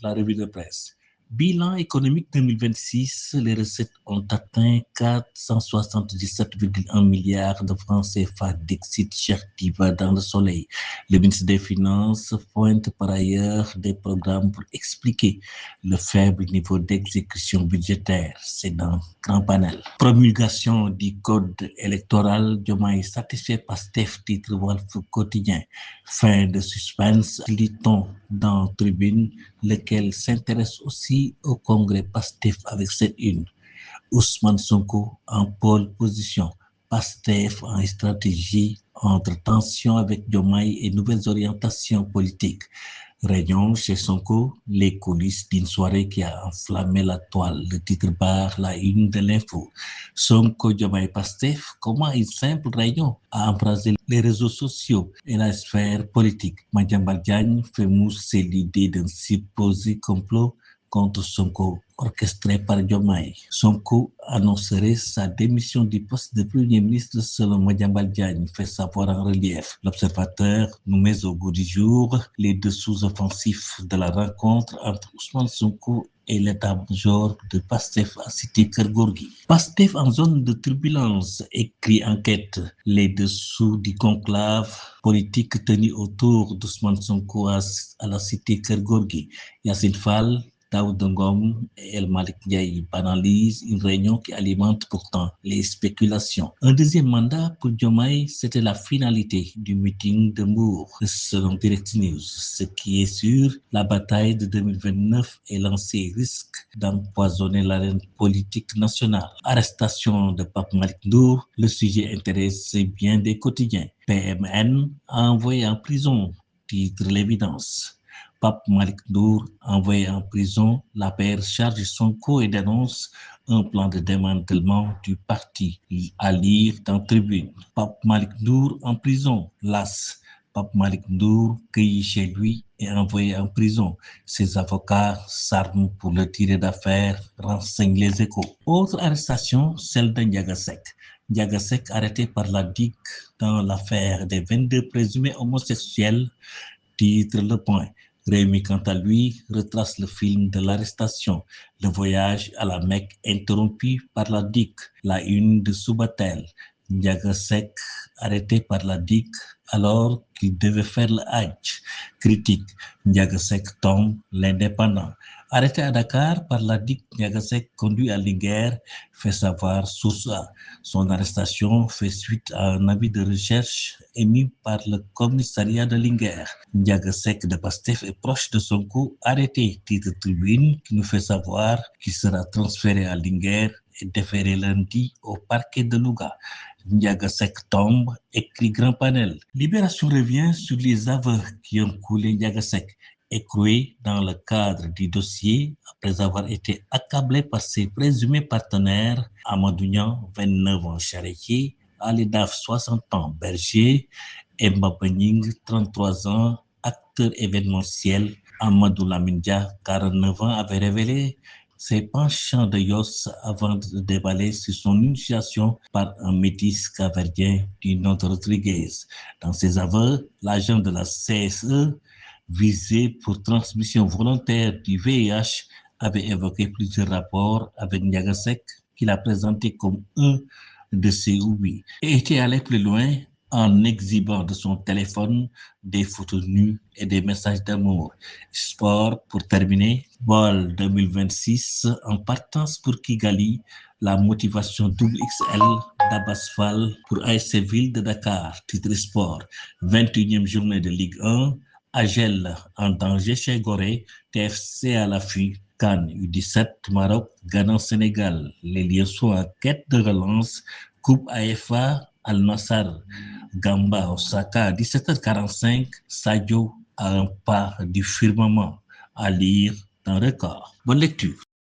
La revue de presse. Bilan économique 2026, les recettes ont atteint 477,1 milliards de francs CFA, d'exit Cheikh Diba dans le soleil. Le ministre des Finances pointe par ailleurs des programmes pour expliquer le faible niveau d'exécution budgétaire. C'est dans grand panel. Promulgation du code électoral, Diomaye satisfait Pastef, titre Walf Quotidien. Fin de suspense, lit-on dans Tribune, lequel s'intéresse aussi au congrès Pastef avec cette une. Ousmane Sonko en pole position, Pastef en stratégie entre tension avec Diomaye et nouvelles orientations politiques. Réunion chez Sonko, les coulisses d'une soirée qui a enflammé la toile. Le titre barre la une de l'info. Sonko, Diomaye, Pastef, comment une simple réunion a embrasé les réseaux sociaux et la sphère politique. Madiambal Diagne fait mousser l'idée d'un supposé complot contre Sonko, orchestré par Diomaye. Sonko annoncerait sa démission du poste de Premier ministre selon Madiambal Diagne, fait savoir en relief. L'Observateur nous met au goût du jour les dessous offensifs de la rencontre entre Ousmane Sonko et l'état-major de Pastef à Cité Keur Gorgui. Pastef en zone de turbulence, écrit Enquête, les dessous du conclave politique tenu autour d'Ousmane Sonko à la Cité Keur Gorgui. Yassine Fall, Daouda Ngom et El Malick Ndiaye banalisent une réunion qui alimente pourtant les spéculations. Un deuxième mandat pour Diomaye, c'était la finalité du meeting de Mbour, selon Direct News. Ce qui est sûr, la bataille de 2029 est lancée, risque d'empoisonner l'arène politique nationale. Arrestation de Pape Malick Ndour, le sujet intéresse bien des quotidiens. PMN a envoyé en prison, titre l'évidence. Pape Malick Ndour, envoyé en prison, l'APR charge Sonko et dénonce un plan de démantèlement du parti, à lire dans Tribune. Pape Malick Ndour en prison, l'AS. Pape Malick Ndour, cueilli chez lui et envoyé en prison. Ses avocats s'arment pour le tirer d'affaire, renseignent les Échos. Autre arrestation, celle de Ndiaga Seck. Ndiaga Seck arrêté par la DIC dans l'affaire des 22 présumés homosexuels, titre Le Point. Rémi, quant à lui, retrace le film de l'arrestation, le voyage à la Mecque interrompu par la DIC, la une de Subatel. Ndiaga Seck, arrêté par la DIC alors qu'il devait faire le Hajj. Critique, Ndiaga Seck tombe, l'indépendant. Arrêté à Dakar par la DIC, Ndiaga Seck conduit à Linguère, fait savoir Source A. Son arrestation fait suite à un avis de recherche émis par le commissariat de Linguère. Ndiaga Seck de Pastef est proche de Sonko, arrêté, titre Tribune, qui nous fait savoir qu'il sera transféré à Linguère et déféré lundi au parquet de Louga. Ndiaga Seck tombe, écrit Grand Panel. Libération revient sur les aveux qui ont coulé Ndiaga Seck, écroué dans le cadre du dossier après avoir été accablé par ses présumés partenaires, Amadou Niang, 29 ans, charretier, Ali Daf, 60 ans, berger, Mbappé Ning, 33 ans, acteur événementiel. Amadou Lamine Dia, 49 ans, avait révélé ses penchants de Yos avant de déballer sur son initiation par un métis capverdien du nom de Rodriguez. Dans ses aveux, l'agent de la CSE, visé pour transmission volontaire du VIH, avait évoqué plusieurs rapports avec Ndiaga Seck qu'il a présenté comme un de ses hobbies et était allé plus loin en exhibant de son téléphone des photos nues et des messages d'amour. Sport, pour terminer, Ball 2026 en partance pour Kigali, la motivation double XL d'Abbas Fall pour ASC Ville de Dakar, titre sport, 21e journée de Ligue 1, Agel en danger chez Gorée, TFC à l'affût, Cannes U17, Maroc, Ghana, Sénégal. Les Lions sont en quête de relance, Coupe AFA, Al-Nassr, Gamba, Osaka, 17h45, Sadio à un pas du firmament, à lire dans Record. Bonne lecture.